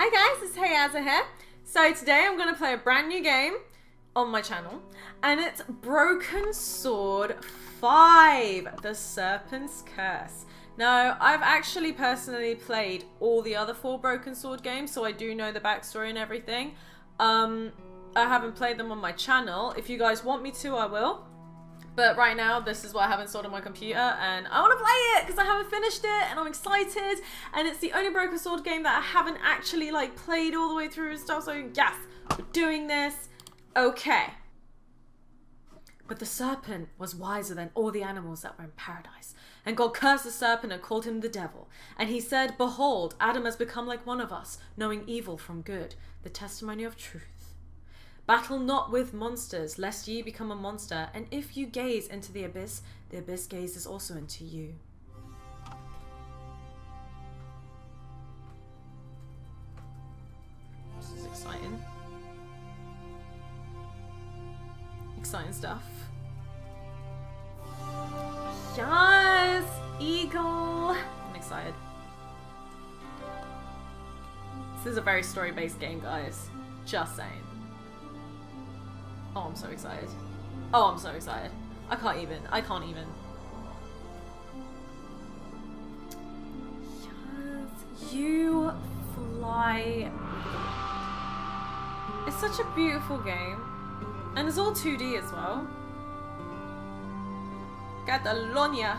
Hi guys, it's HeyyAzza here. So today I'm going to play a brand new game on my channel, and it's Broken Sword 5, The Serpent's Curse. Now, I've actually personally played all the other 4 Broken Sword games, so I do know the backstory and everything. I haven't played them on my channel. If you guys want me to, I will. But right now, this is what I have installed on my computer, and I want to play it because I haven't finished it, and I'm excited. And it's the only Broken Sword game that I haven't actually like played all the way through and stuff. So yes, we're doing this. Okay. But the serpent was wiser than all the animals that were in paradise, and God cursed the serpent and called him the devil. And he said, "Behold, Adam has become like one of us, knowing evil from good, the testimony of truth. Battle not with monsters, lest ye become a monster. And if you gaze into the abyss gazes also into you." This is exciting. Exciting stuff. Yes! Eagle! I'm excited. This is a very story-based game, guys. Just saying. Oh, I'm so excited. Oh, I'm so excited. I can't even. Yes, you fly. It's such a beautiful game. And it's all 2D as well. Catalonia.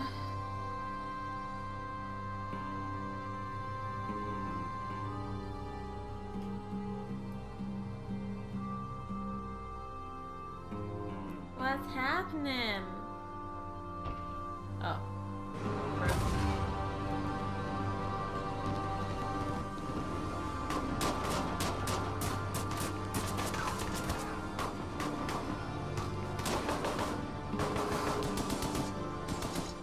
What's happening? Oh.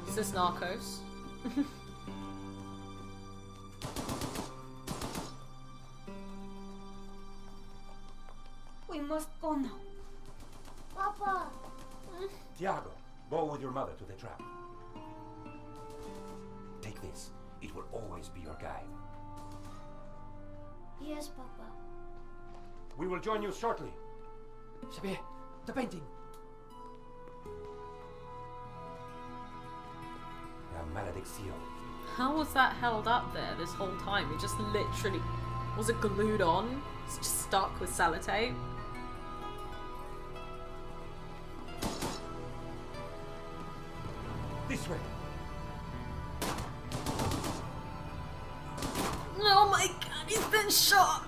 Is this Narcos? We must go now. Papa! Tiago, go with your mother to the trap. Take this. It will always be your guide. Yes, Papa. We will join you shortly. Xavier, the painting. La maledicción. How was that held up there this whole time? It just literally... Was it glued on? It's just stuck with sellotape? This way. Oh my god, he's been shot!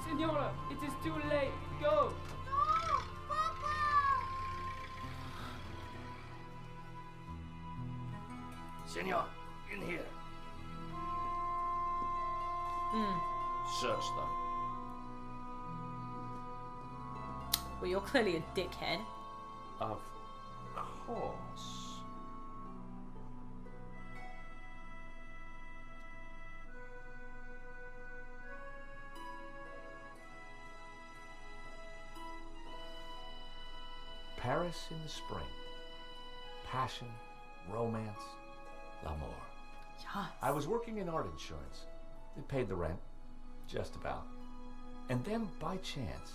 Senora, it is too late. Go. No! Papa! Senor, in here. Search them. Well, you're clearly a dickhead. Of course. Paris in the spring. Passion, romance, l'amour. Yes. I was working in art insurance. It paid the rent, just about. And then, by chance,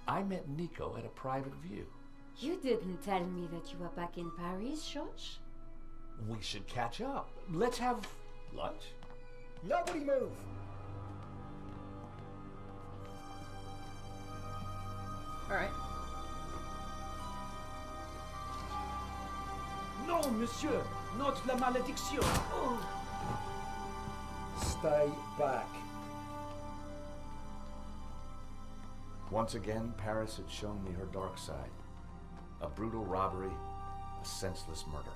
I met Nico at a private view. You didn't tell me that you were back in Paris, George. We should catch up. Let's have lunch. Nobody move. Alright. Non, monsieur, not la malédiction. Oh. Stay back. Once again, Paris had shown me her dark side. A brutal robbery, a senseless murder.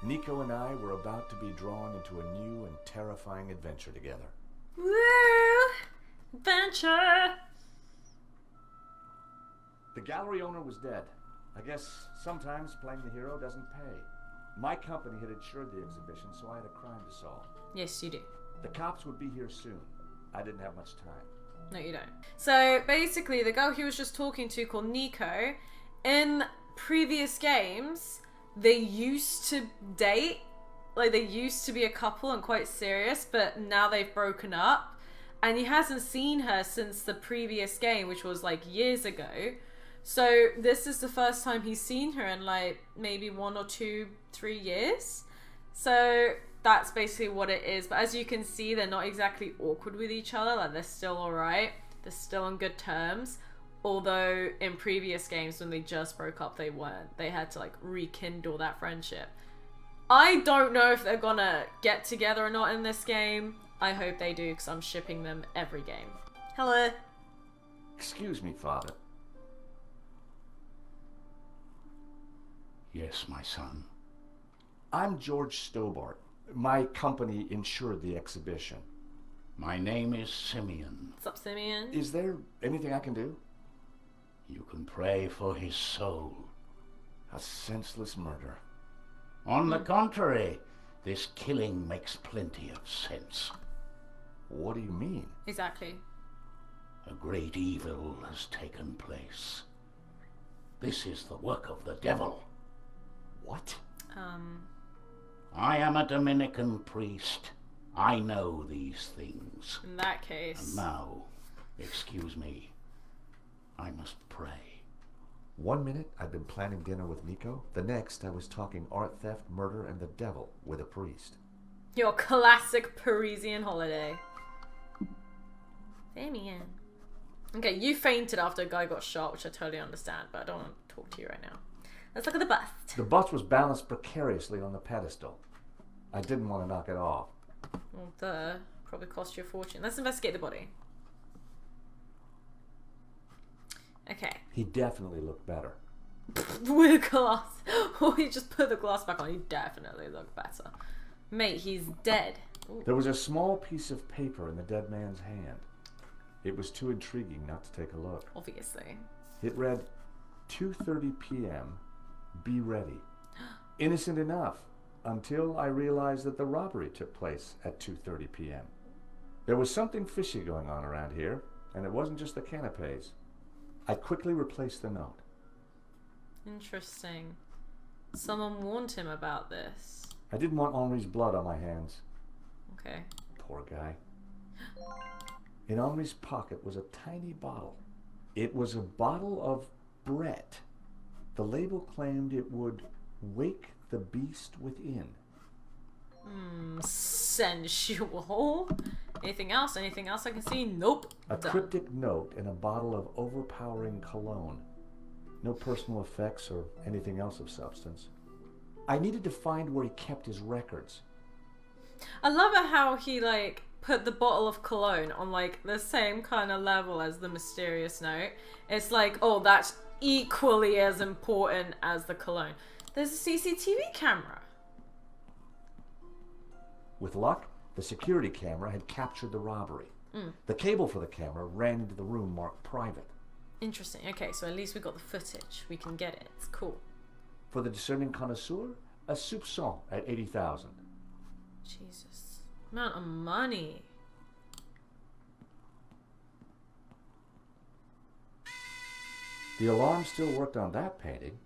Nico and I were about to be drawn into a new and terrifying adventure together. Woo! Adventure! The gallery owner was dead. I guess sometimes playing the hero doesn't pay. My company had insured the exhibition, so I had a crime to solve. Yes, you do. The cops would be here soon. I didn't have much time. No, you don't. So basically, the girl he was just talking to, called Nico, in previous games, they used to date like they used to be a couple and quite serious, but now they've broken up. And he hasn't seen her since the previous game, which was like years ago. So this is the first time he's seen her in like maybe 1 or 2, 3 years. So that's basically what it is. But as you can see, they're not exactly awkward with each other. Like they're still alright. They're still on good terms. Although in previous games when they just broke up, they weren't. They had to like rekindle that friendship. I don't know if they're gonna get together or not in this game. I hope they do, because I'm shipping them every game. Hello. Excuse me, Father. Yes, my son. I'm George Stobart. My company insured the exhibition. My name is Simeon. What's up, Simeon? Is there anything I can do? You can pray for his soul. A senseless murder. On the contrary, this killing makes plenty of sense. What do you mean? Exactly. A great evil has taken place. This is the work of the devil. What? I am a Dominican priest. I know these things. In that case. And now, excuse me, I must pray. 1 minute I'd been planning dinner with Nico. The next I was talking art theft, murder, and the devil with a priest. Your classic Parisian holiday. Damien. Okay, you fainted after a guy got shot, which I totally understand, but I don't want to talk to you right now. Let's look at the bust. The bust was balanced precariously on the pedestal. I didn't want to knock it off. Well, duh. Probably cost you a fortune. Let's investigate the body. Okay. He definitely looked better. With glass. Oh, you just put the glass back on. He definitely looked better. Mate, he's dead. Ooh. There was a small piece of paper in the dead man's hand. It was too intriguing not to take a look. Obviously. It read, 2:30 p.m. Be ready. Innocent enough, until I realized that the robbery took place at 2:30 p.m. There was something fishy going on around here, and it wasn't just the canapes. I quickly replaced the note. Interesting. Someone warned him about this. I didn't want Henri's blood on my hands. Okay. Poor guy. In Henri's pocket was a tiny bottle. It was a bottle of Brett. The label claimed it would wake the beast within. Sensual. Anything else? Anything else I can see? Nope. A Done. cryptic note in a bottle of overpowering cologne. No personal effects or anything else of substance. I needed to find where he kept his records. I love it how he like put the bottle of cologne on like the same kind of level as the mysterious note. It's like, oh, that's equally as important as the cologne. There's a CCTV camera. With luck, the security camera had captured the robbery. The cable for the camera ran into the room marked private. Interesting. Okay, so at least we got the footage. We can get it. It's cool. For the discerning connoisseur, a soupçon at 80,000. Jesus. Amount of money. The alarm still worked on that painting.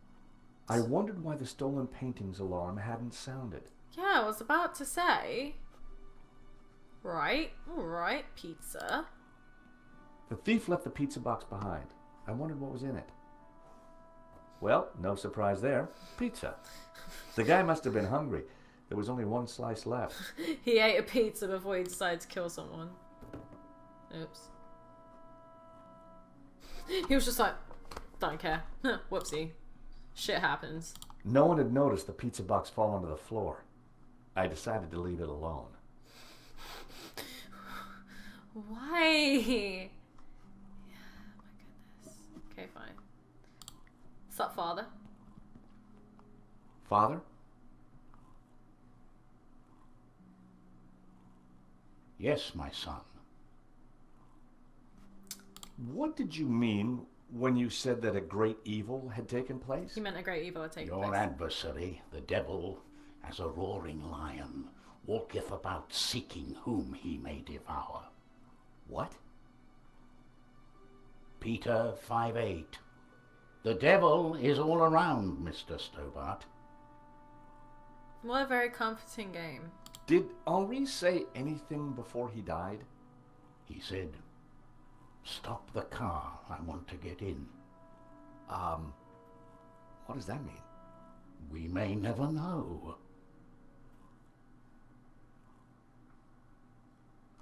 I wondered why the stolen painting's alarm hadn't sounded. Yeah, I was about to say. Right. Alright, pizza. The thief left the pizza box behind. I wondered what was in it. Well, no surprise there. Pizza. The guy must have been hungry. There was only one slice left. He ate a pizza before he decided to kill someone. Oops. He was just like, don't care. Whoopsie. Shit happens. No one had noticed the pizza box fall onto the floor. I decided to leave it alone. Why? Oh my goodness. Okay, fine. What's up, father? Father? Yes, my son. What did you mean when you said that a great evil had taken place? You meant a great evil had taken Your place. adversary, the devil, as a roaring lion, walketh about seeking whom he may devour. What? Peter 5:8. The devil is all around, Mr. Stobart. What a very comforting game. Did Henri say anything before he died? He said, "Stop the car. I want to get in." What does that mean? We may never know.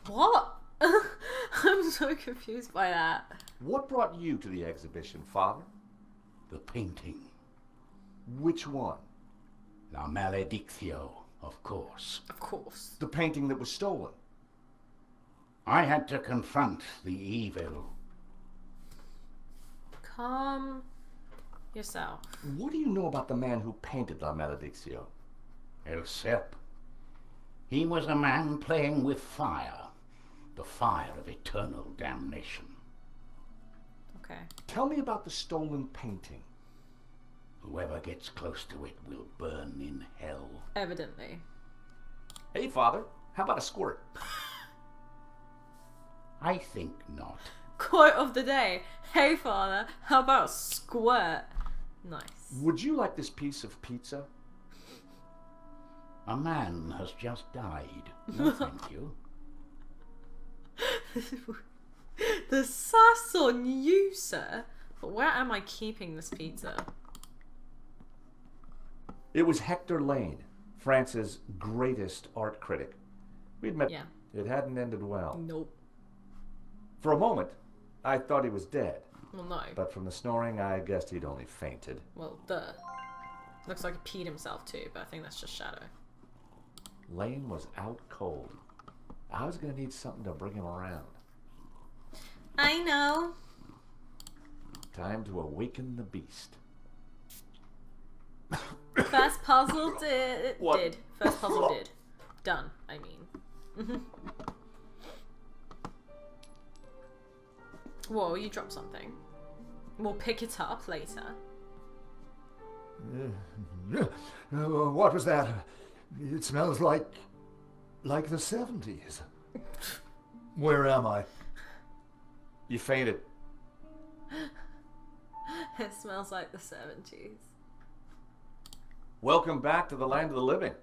What? I'm so confused by that. What brought you to the exhibition, Father? The painting. Which one? La Maledictio, of course. Of course. The painting that was stolen. I had to confront the evil. Calm yourself. What do you know about the man who painted La Maledictio? El Serp. He was a man playing with fire. The fire of eternal damnation. Okay. Tell me about the stolen painting. Whoever gets close to it will burn in hell. Evidently. Hey, Father, how about a squirt? I think not. Quote of the day. Hey father, how about squirt? Nice. Would you like this piece of pizza? A man has just died. No, thank you. The sass on you, sir. But where am I keeping this pizza? It was Hector Lane, France's greatest art critic. We'd met. Yeah. It hadn't ended well. Nope. For a moment, I thought he was dead. Well, no. But from the snoring, I guessed he'd only fainted. Well, duh. Looks like he peed himself too, but I think that's just shadow. Lane was out cold. I was going to need something to bring him around. I know. Time to awaken the beast. First puzzle did. What? Did. First puzzle did. Done, I mean. Whoa, you dropped something. We'll pick it up later. What was that? It smells like the 70s. Where am I? You fainted. It smells like the 70s. Welcome back to the land of the living.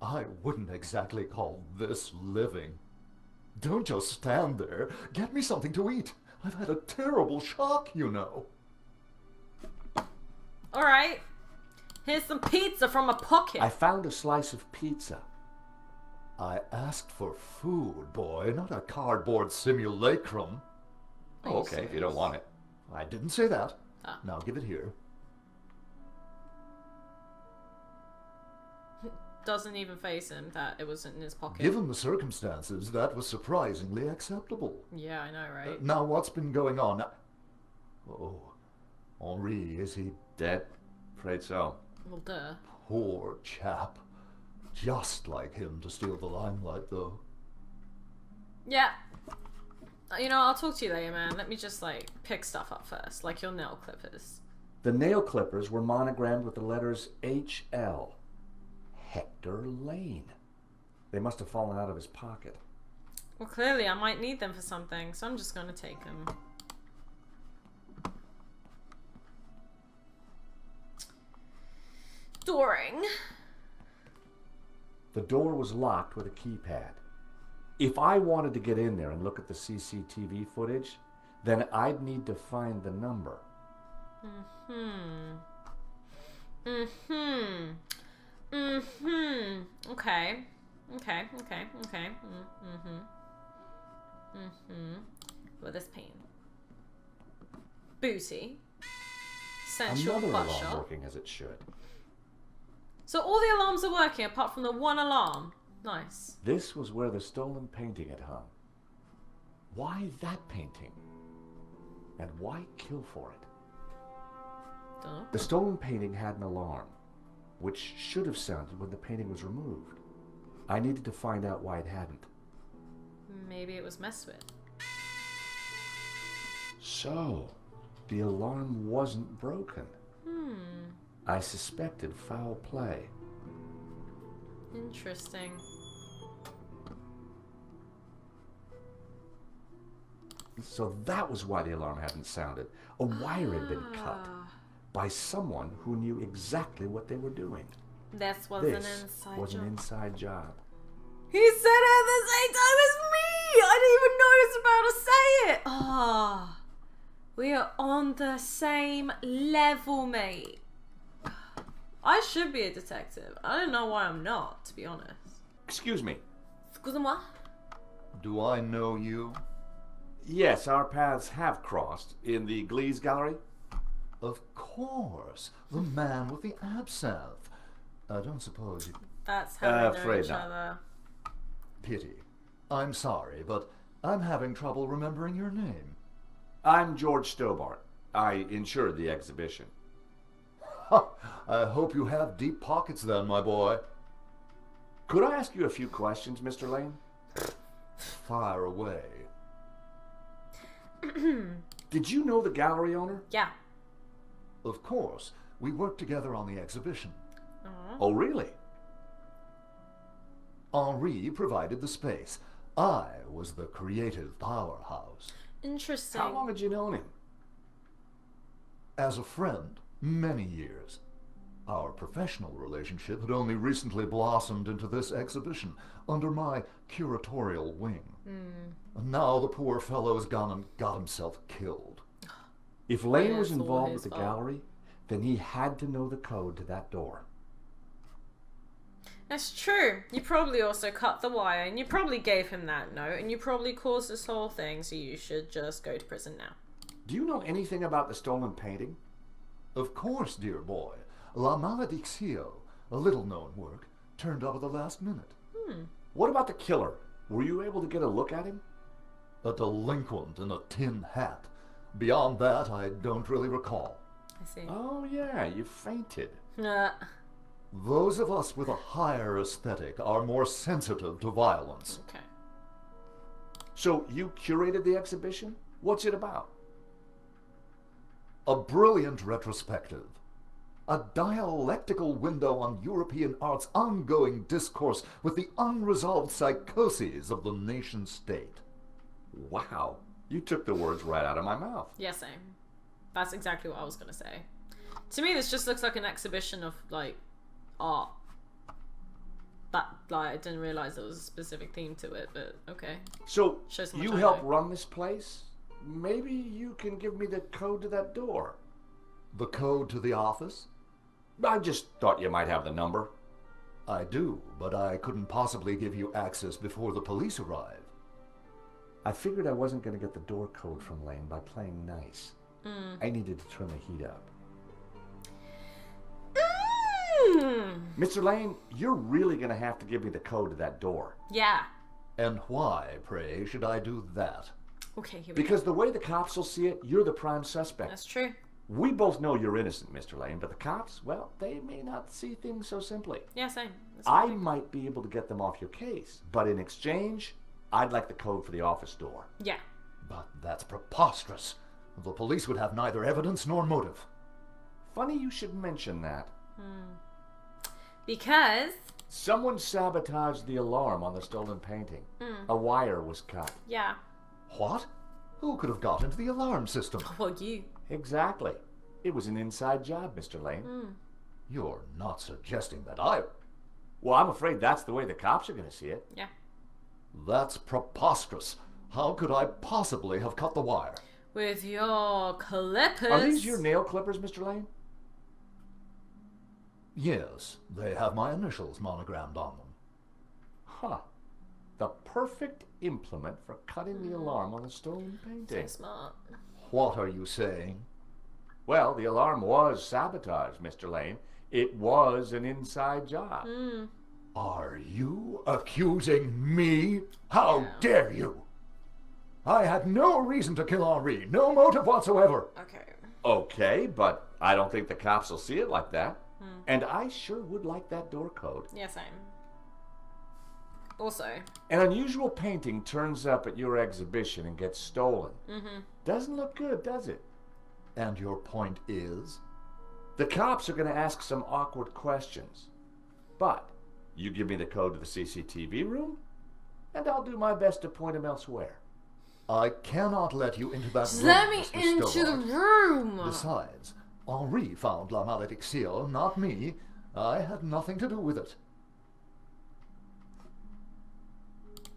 I wouldn't exactly call this living. Don't just stand there. Get me something to eat. I've had a terrible shock, you know. Alright. Here's some pizza from my pocket. I found a slice of pizza. I asked for food, boy, not a cardboard simulacrum. Are you Okay, if you don't want it. I didn't say that. Ah. Now give it here. Doesn't even face him that it was in his pocket. Given the circumstances, that was surprisingly acceptable. Yeah, I know, right? Now, what's been going on? Oh, Henri, is he Dead? Afraid so. Well, duh. poor chap? Just like him to steal the limelight, though. Yeah. You know, I'll talk to you later, man. Let me just, like, pick stuff up first. Like your nail clippers. The nail clippers were monogrammed with the letters HL. Hector Lane. They must have fallen out of his pocket. Well, clearly I might need them for something, so I'm just going to take them. Dooring. The door was locked with a keypad. If I wanted to get in there and look at the CCTV footage, then I'd need to find the number. Okay. With this pain. Booty. Sensual Another butt alarm shot. working as it should. So all the alarms are working apart from the one alarm. Nice. This was where the stolen painting had hung. Why that painting? And why kill for it? Dunno. The stolen painting had an alarm, which should have sounded when the painting was removed. I needed to find out why it hadn't. Maybe it was messed with. So, the alarm wasn't broken. I suspected foul play. Interesting. So that was why the alarm hadn't sounded. A wire had been cut by someone who knew exactly what they were doing. This was an This inside was job. an inside job. He said it at the same time as me! I didn't even know I was about to say it! Ah, we are on the same level, mate. I should be a detective. I don't know why I'm not, to be honest. Excuse me. Excusez-moi? Do I know you? Yes, our paths have crossed in the Glees Gallery. Of course. The man with the absinthe. I don't suppose you... That's how we know Afraid each not. other. Pity. I'm sorry, but I'm having trouble remembering your name. I'm George Stobart. I insured the exhibition. Ha! I hope you have deep pockets then, my boy. Could I ask you a few questions, Mr. Lane? Fire away. Did you know the gallery owner? Yeah. Of course. We worked together on the exhibition. Oh, really? Henri provided the space. I was the creative powerhouse. Interesting. How long had you known him? As a friend, many years. Our professional relationship had only recently blossomed into this exhibition, under my curatorial wing. And now the poor fellow's gone and got himself killed. If Lane Yeah, was it's all involved his with the fault. gallery, then he had to know the code to that door. That's true. You probably also cut the wire, and you probably gave him that note, and you probably caused this whole thing, so you should just go to prison now. Do you know anything about the stolen painting? Of course, dear boy. La Maledictio, a little-known work, turned up at the last minute. What about the killer? Were you able to get a look at him? A delinquent in a tin hat. Beyond that, I don't really recall. I see. Oh, yeah, you fainted. Those of us with a higher aesthetic are more sensitive to violence. Okay. So you curated the exhibition? What's it about? A brilliant retrospective. A dialectical window on European art's ongoing discourse with the unresolved psychoses of the nation-state. Wow, you took the words right out of my mouth. Yeah, same. That's exactly what I was gonna say. To me, this just looks like an exhibition of, like, art. That, like, I didn't realize there was a specific theme to it, but okay. So Shows how much you I help know. run this place? Maybe you can give me the code to that door. The code to the office? I just thought you might have the number. I do, but I couldn't possibly give you access before the police arrive. I figured I wasn't going to get the door code from Lane by playing nice. I needed to turn the heat up. Mr. Lane, you're really going to have to give me the code to that door. Yeah. And why, pray, should I do that? Okay, here we go. Because the way the cops will see it, you're the prime suspect. That's true. We both know you're innocent, Mr. Lane, but the cops, well, they may not see things so simply. Yeah, same. That's I fine. might be able to get them off your case, but in exchange, I'd like the code for the office door. Yeah. But that's preposterous. The police would have neither evidence nor motive. Funny you should mention that. Because, Someone sabotaged the alarm on the stolen painting. A wire was cut. yeah. What? Who could have got into the alarm system? Well, you. Exactly. It was an inside job, Mr. Lane. You're not suggesting that I... Well, I'm afraid that's the way the cops are going to see it. Yeah. That's preposterous. How could I possibly have cut the wire? With your clippers. Are these your nail clippers, Mr. Lane? Yes, they have my initials monogrammed on them. Huh. The perfect implement for cutting the alarm on a stolen painting. So smart. What are you saying? Well, the alarm was sabotaged, Mr. Lane. It was an inside job. Are you accusing me? How Yeah. dare you? I had no reason to kill Henri, no motive whatsoever. Okay. Okay, but I don't think the cops will see it like that. And I sure would like that door code. Yeah, same. Also, An unusual painting turns up at your exhibition and gets stolen. Doesn't look good, does it? And your point is? The cops are going to ask some awkward questions. But you give me the code to the CCTV room, and I'll do my best to point them elsewhere. I cannot let you into that just room, let me Mr. into the Stobart. room. Besides, Henri found La Maledictio, not me. I had nothing to do with it.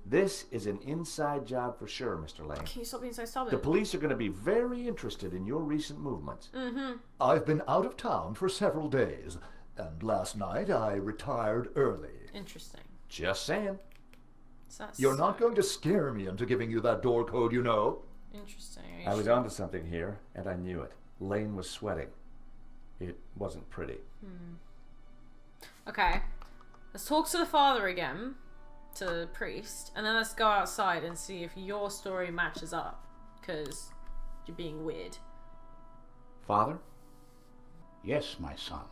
This is an inside job for sure, Mr. Lane. Can you stop being so stubborn? The police are going to be very interested in your recent movements. I've been out of town for several days, and last night I retired early. Interesting. Just saying. So that's You're not going to scare me into giving you that door code, you know. interesting. I was onto something here, and I knew it. Lane was sweating. It wasn't pretty. Okay. Let's talk to the father again, to the priest, and then let's go outside and see if your story matches up, because you're being weird. Father? Yes, my son.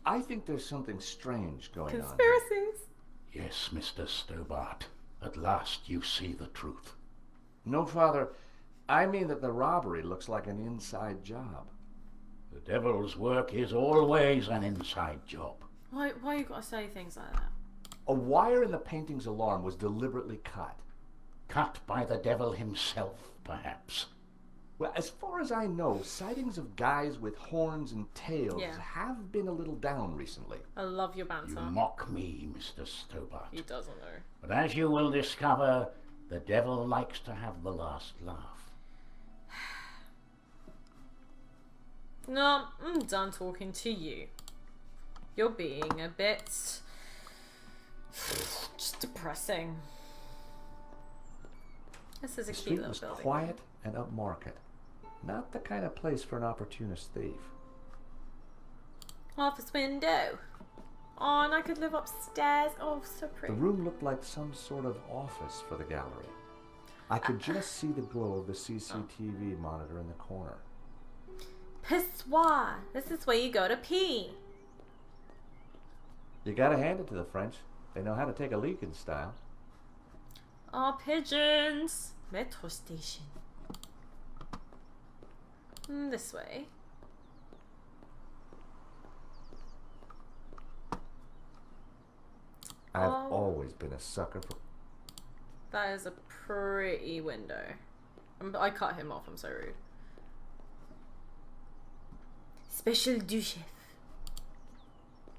I think there's something strange going on. Conspiracies. Yes, Mr. Stobart. At last you see the truth. No, Father. I mean that the robbery looks like an inside job. The devil's work is always an inside job. Why you gotta say things like that? A wire in the painting's alarm was deliberately cut. Cut by the devil himself, perhaps. Well, as far as I know, sightings of guys with horns and tails have been a little down recently. I love your banter. You mock me, Mr. Stobart. He doesn't know. But as you will discover, the devil likes to have the last laugh. No, I'm done talking to you. You're being a bit just depressing. This is a The cute street little was building. quiet and upmarket. Not the kind of place for an opportunist thief. Office window. Oh, and I could live upstairs. Oh, so The pretty. room looked like some sort of office for the gallery. I could just see the glow of the CCTV monitor in the corner. Pissoir. This is where you go to pee. You gotta hand it to the French. They know how to take a leak in style. Oh, pigeons. Metro station. This way. I've Oh. always been a sucker for... That is a pretty window. I cut him off. I'm so rude. Special du chef.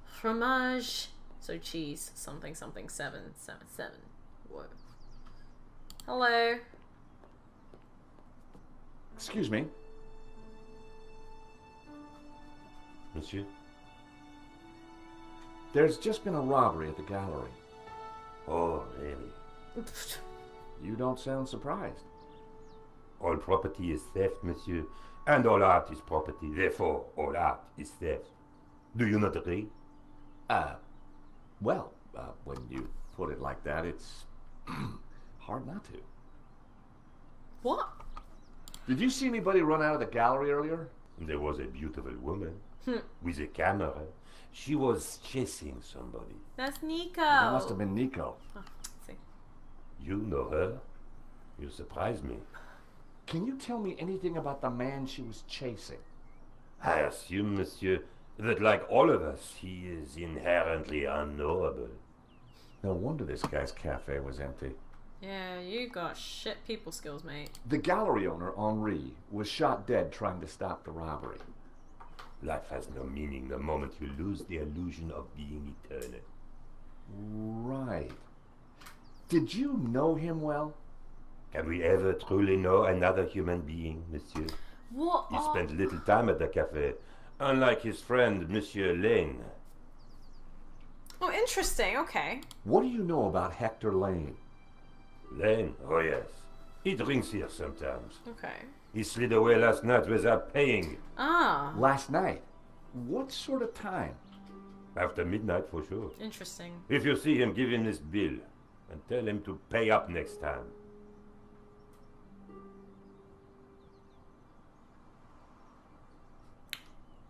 Fromage. So cheese. Something something 777. Whoa. Hello. Excuse me. Monsieur? There's just been a robbery at the gallery. Oh, really? You don't sound surprised. All property is theft, monsieur. And all art is property. Therefore, all art is theft. Do you not agree? Well, when you put it like that, it's hard not to. What? Did you see anybody run out of the gallery earlier? There was a beautiful woman with a camera. She was chasing somebody. That's Nico. That must have been Nico. Oh, see. You know her? You surprise me. Can you tell me anything about the man she was chasing? I assume, monsieur, that like all of us, he is inherently unknowable. No wonder this guy's cafe was empty. Yeah, you got shit people skills, mate. The gallery owner, Henri, was shot dead trying to stop the robbery. Life has no meaning the moment you lose the illusion of being eternal. Right. Did you know him well? Can we ever truly know another human being, monsieur? What? He spent little time at the cafe, unlike his friend, Monsieur Lane. Oh, interesting. Okay. What do you know about Hector Lane? Lane? Oh, yes. He drinks here sometimes. Okay. He slid away last night without paying. Ah. Last night. What sort of time? After midnight, for sure. Interesting. If you see him, give him this bill and tell him to pay up next time.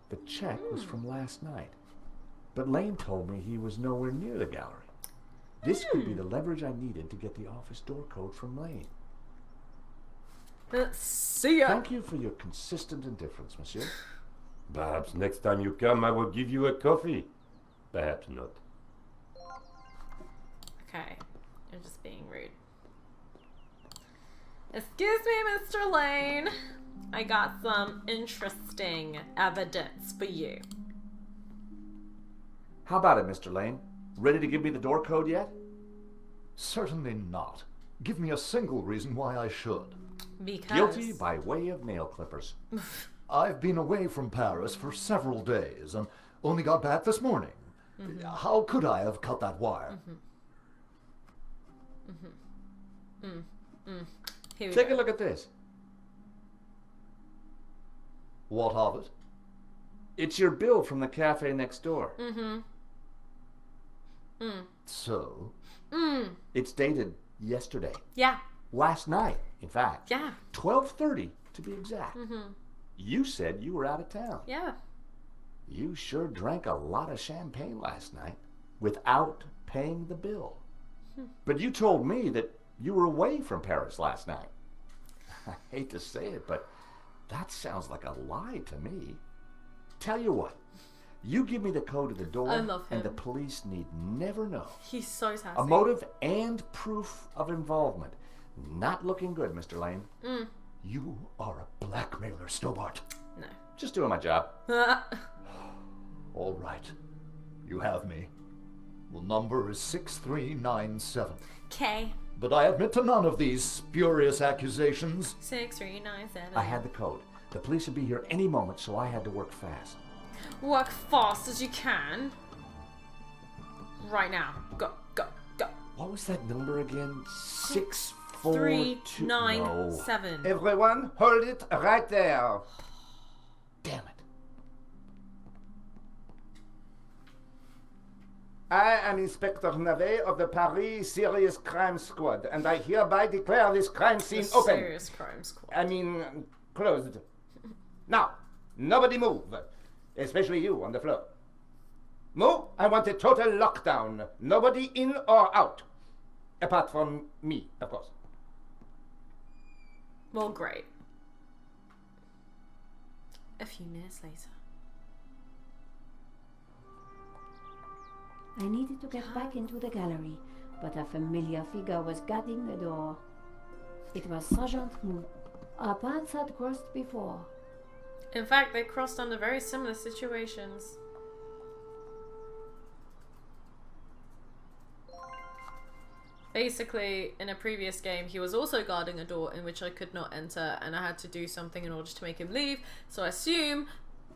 The check was from last night. But Lane told me he was nowhere near the gallery. This could be the leverage I needed to get the office door code from Lane. Let's see ya. Thank you for your consistent indifference, monsieur. Perhaps next time you come, I will give you a coffee. Perhaps not. Okay. You're just being rude. Excuse me, Mr. Lane. I got some interesting evidence for you. How about it, Mr. Lane? Ready to give me the door code yet? Certainly not. Give me a single reason why I should. Because... Guilty by way of nail clippers. I've been away from Paris for several days and only got back this morning. How could I have cut that wire? Here we Take go. a look at this. What of it? It's your bill from the cafe next door. So, It's dated yesterday. Yeah. Last night, in fact. Yeah. 12:30 to be exact. You said you were out of town. Yeah. You sure drank a lot of champagne last night without paying the bill. But you told me that you were away from Paris last night. I hate to say it, but that sounds like a lie to me. Tell you what, you give me the code to the door, I love and the him. police need never know. He's so sassy. A motive and proof of involvement. Not looking good, Mr. Lane. you are a blackmailer, Stobart. No. Just doing my job. All right. You have me. The number is 6397. Okay. But I admit to none of these spurious accusations. 6397. I had the code. The police would be here any moment, so I had to work fast. Work fast as you can. Right now. Go, go, go. What was that number again? 642. 397. Everyone, hold it right there. Damn it. I am Inspector Navet of the Paris Serious Crime Squad, and I hereby declare this crime scene The open. Serious crime squad. I mean, closed. Now, nobody move, especially you on the floor. Move, I want a total lockdown. Nobody in or out. Apart from me, of course. Well, great. A few minutes later. I needed to get back into the gallery, but a familiar figure was guarding the door. It was Sergeant Mou. Our paths had crossed before. In fact, they crossed under very similar situations. Basically, in a previous game, he was also guarding a door in which I could not enter, and I had to do something in order to make him leave, so I assume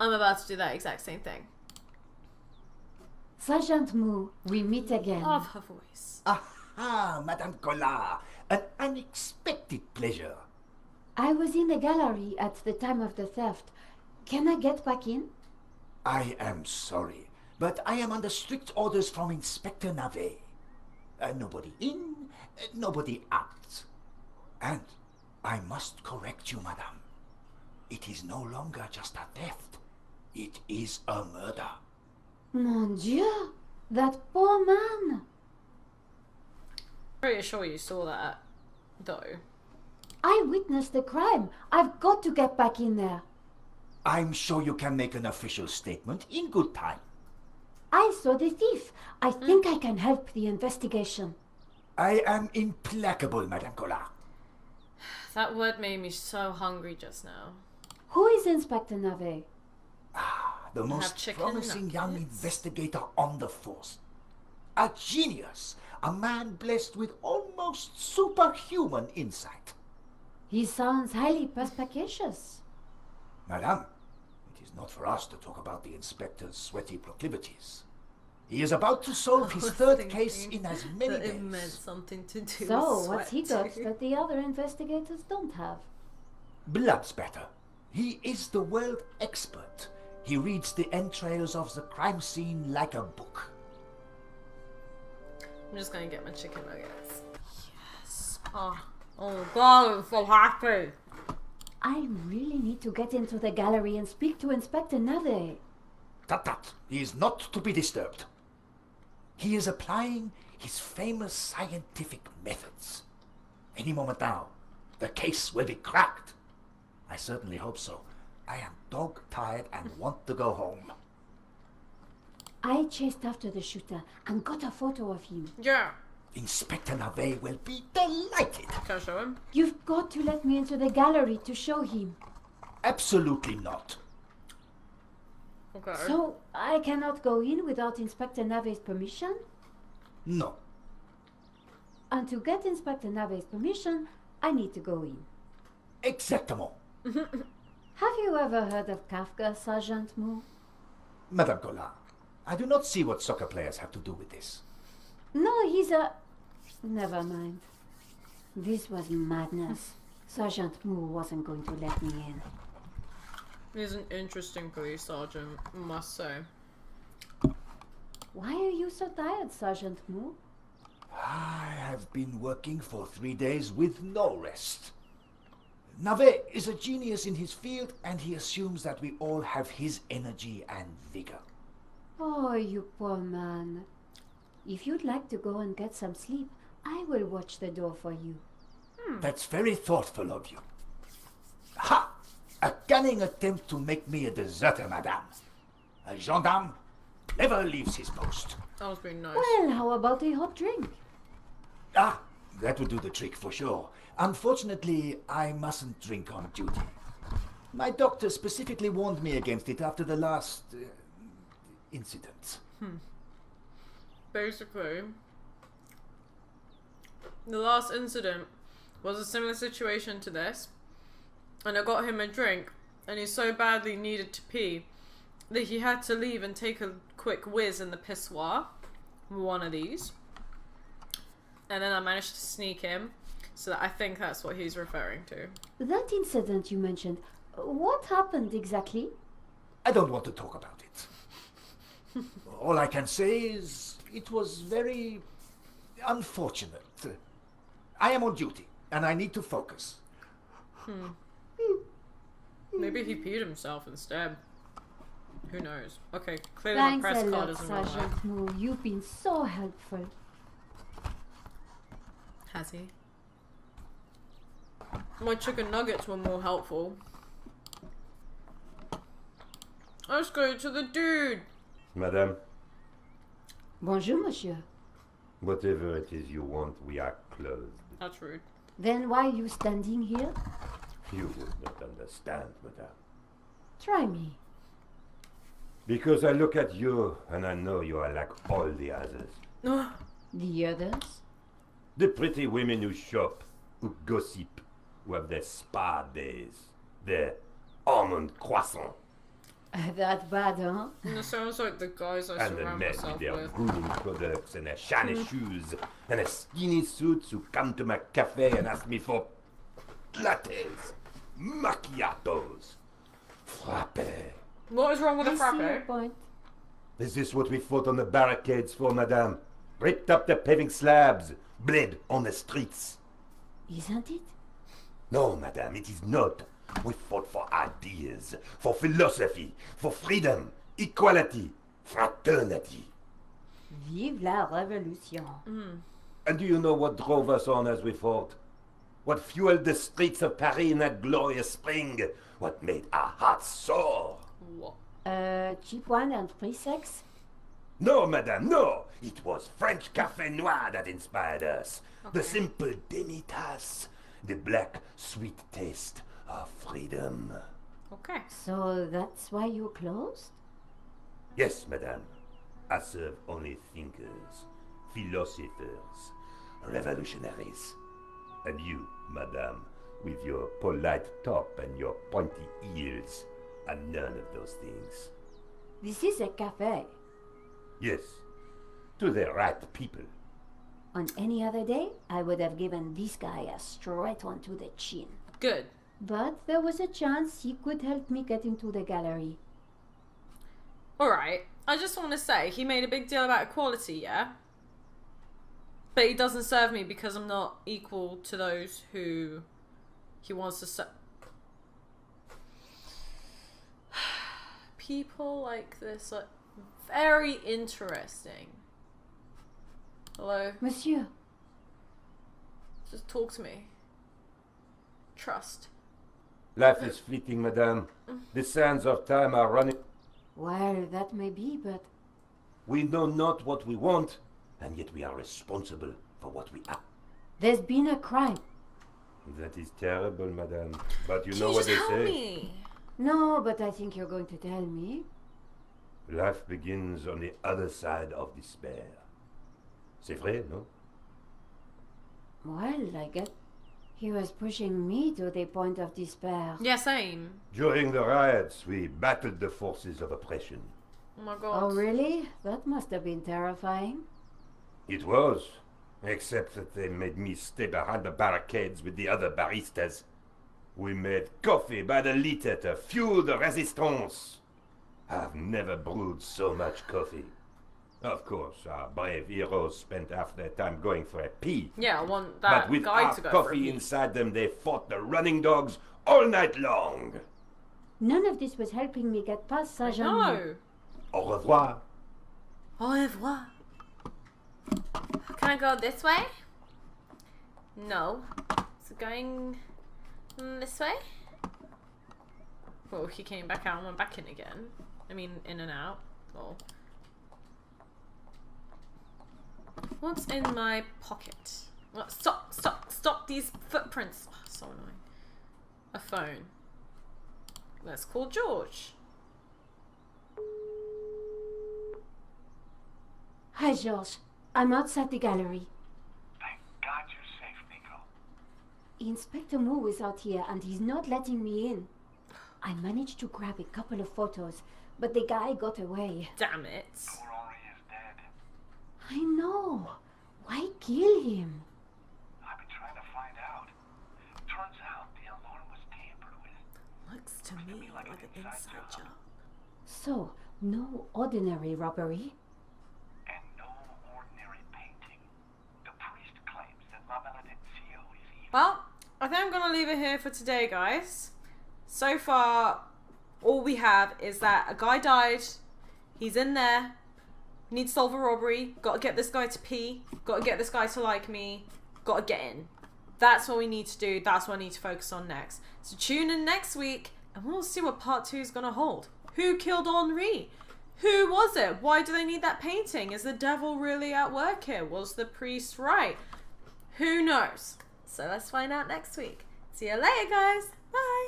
I'm about to do that exact same thing. Sergeant Mou, we meet again. Love her voice. Aha, Madame Collard. An unexpected pleasure. I was in the gallery at the time of the theft. Can I get back in? I am sorry, but I am under strict orders from Inspector Navet. Nobody in, nobody out. And I must correct you, madame. It is no longer just a theft. It is a murder. Mon Dieu! That poor man! Pretty sure you saw that, though. I witnessed the crime. I've got to get back in there. I'm sure you can make an official statement in good time. I saw the thief. I think I can help the investigation. I am implacable, Madame Collard. That word made me so hungry just now. Who is Inspector Navet? The most chicken promising young nuggets. investigator on the force. A genius. A man blessed with almost superhuman insight. He sounds highly perspicacious. Madame, it is not for us to talk about the inspector's sweaty proclivities. He is about to solve his third case in as many that it meant days. something to do So, with what's he sweat got too. that the other investigators don't have? Blood spatter. He is the world expert. He reads the entrails of the crime scene like a book. I'm just gonna get my chicken nuggets. Yes. Oh God, I'm so happy. I really need to get into the gallery and speak to Inspector Navet. Tut tut. He is not to be disturbed. He is applying his famous scientific methods. Any moment now, the case will be cracked. I certainly hope so. I am dog-tired and want to go home. I chased after the shooter and got a photo of him. Yeah. Inspector Navet will be delighted. Can I show him? You've got to let me into the gallery to show him. Absolutely not. Okay. So I cannot go in without Inspector Nave's permission? No. And to get Inspector Nave's permission, I need to go in. Exactement. Have you ever heard of Kafka, Sergeant Moore? Madame Collard, I do not see what soccer players have to do with this. No, he's a... Never mind. This was madness. Sergeant Moore wasn't going to let me in. He's an interesting police sergeant, I must say. Why are you so tired, Sergeant Moore? I have been working for 3 days with no rest. Navet is a genius in his field, and he assumes that we all have his energy and vigor. Oh, you poor man. If you'd like to go and get some sleep, I will watch the door for you. That's very thoughtful of you. Ha! A cunning attempt to make me a deserter, madame. A gendarme never leaves his post. That was being nice. Well, how about a hot drink? Ah, that would do the trick for sure. Unfortunately, I mustn't drink on duty. My doctor specifically warned me against it after the last incident. Basically, the last incident was a similar situation to this, and I got him a drink, and he so badly needed to pee that he had to leave and take a quick whiz in the pissoir, one of these, and then I managed to sneak him, so I think that's what he's referring to. That incident you mentioned, what happened exactly? I don't want to talk about it. All I can say is it was very unfortunate. I am on duty, and I need to focus. Maybe he peed himself instead. Who knows? Okay, clearly Thanks my press a card lot, isn't real life. Sergeant Moore. You've been so helpful. Has he? My chicken nuggets were more helpful. Let's go to the dude. Madame, Bonjour, monsieur. whatever it is you want, we are closed. That's rude. Then why are you standing here? You would not understand, madame. Try me. Because I look at you and I know you are like all the others. The others? The pretty women who shop, who gossip, who have their spa days, their almond croissant, That bad, huh? And it sounds like the guys I and the surround men with myself their with. grooming products and their shiny shoes and their skinny suits who come to my cafe and ask me for lattes, macchiatos, frappe. What is wrong with a I see your frappe? point. Is this what we fought on the barricades for, madame? Ripped up the paving slabs, bled on the streets. Isn't it? No, madame, it is not. We fought for ideas, for philosophy, for freedom, equality, fraternity. Vive la révolution. And do you know what drove us on as we fought? What fueled the streets of Paris in that glorious spring? What made our hearts soar? What? Cheap wine and free sex? No, madame, no! It was French Café Noir that inspired us. The simple demi-tasse, the black, sweet taste of freedom. Okay. So that's why you're closed? Yes, madame. I serve only thinkers, philosophers, revolutionaries. And you, madame, with your polite top and your pointy ears, are none of those things. This is a cafe. Yes, to the right people. On any other day, I would have given this guy a straight one to the chin. Good. But there was a chance he could help me get into the gallery. Alright. I just want to say, he made a big deal about equality, yeah? But he doesn't serve me because I'm not equal to those who he wants to serve. People like this are very interesting. Hello? Monsieur, Just talk to me. Trust. Life is fleeting, madame. The sands of time are running. well, that may be, but We know not what we want, and yet we are responsible for what we are. there's been a crime. That is terrible, madame. But you Can know you what just they help say. me? No, but I think you're going to tell me. Life begins on the other side of despair. C'est vrai, no? Well, I guess he was pushing me to the point of despair. Yeah, same. During the riots, we battled the forces of oppression. Oh my god. Oh, really? That must have been terrifying. It was, except that they made me stay behind the barricades with the other baristas. We made coffee by the liter to fuel the resistance. I've never brewed so much coffee. Of course, our brave heroes spent half their time going for a pee. Yeah, I want that But with guy our to go for coffee it. inside them, they fought the running dogs all night long. None of this was helping me get past Sergeant. No. Au revoir. Au revoir. Can I go this way? No. Is it going this way? Oh, he came back out and went back in again. I mean, in and out. Oh. What's in my pocket? What? Stop these footprints. Oh, so annoying. A phone. Let's call George. Hi, George. I'm outside the gallery. Thank God you're safe, Nico. Inspector Moo is out here and he's not letting me in. I managed to grab a couple of photos, but the guy got away. Damn it. Poor Henri is dead. I know. Why kill him? I've been trying to find out. Turns out the alarm was tampered with. Looks to me like an inside job. So, no ordinary robbery. And no ordinary painting. The priest claims that La Malediction is evil. Well, I think I'm going to leave it here for today, guys. So far, all we have is that a guy died. He's in there. Need to solve a robbery. Got to get this guy to pee. Got to get this guy to like me. Got to get in. That's what we need to do. That's what I need to focus on next. So tune in next week and we'll see what part 2 is going to hold. Who killed Henri? Who was it? Why do they need that painting? Is the devil really at work here? Was the priest right? Who knows? So let's find out next week. See you later, guys. Bye.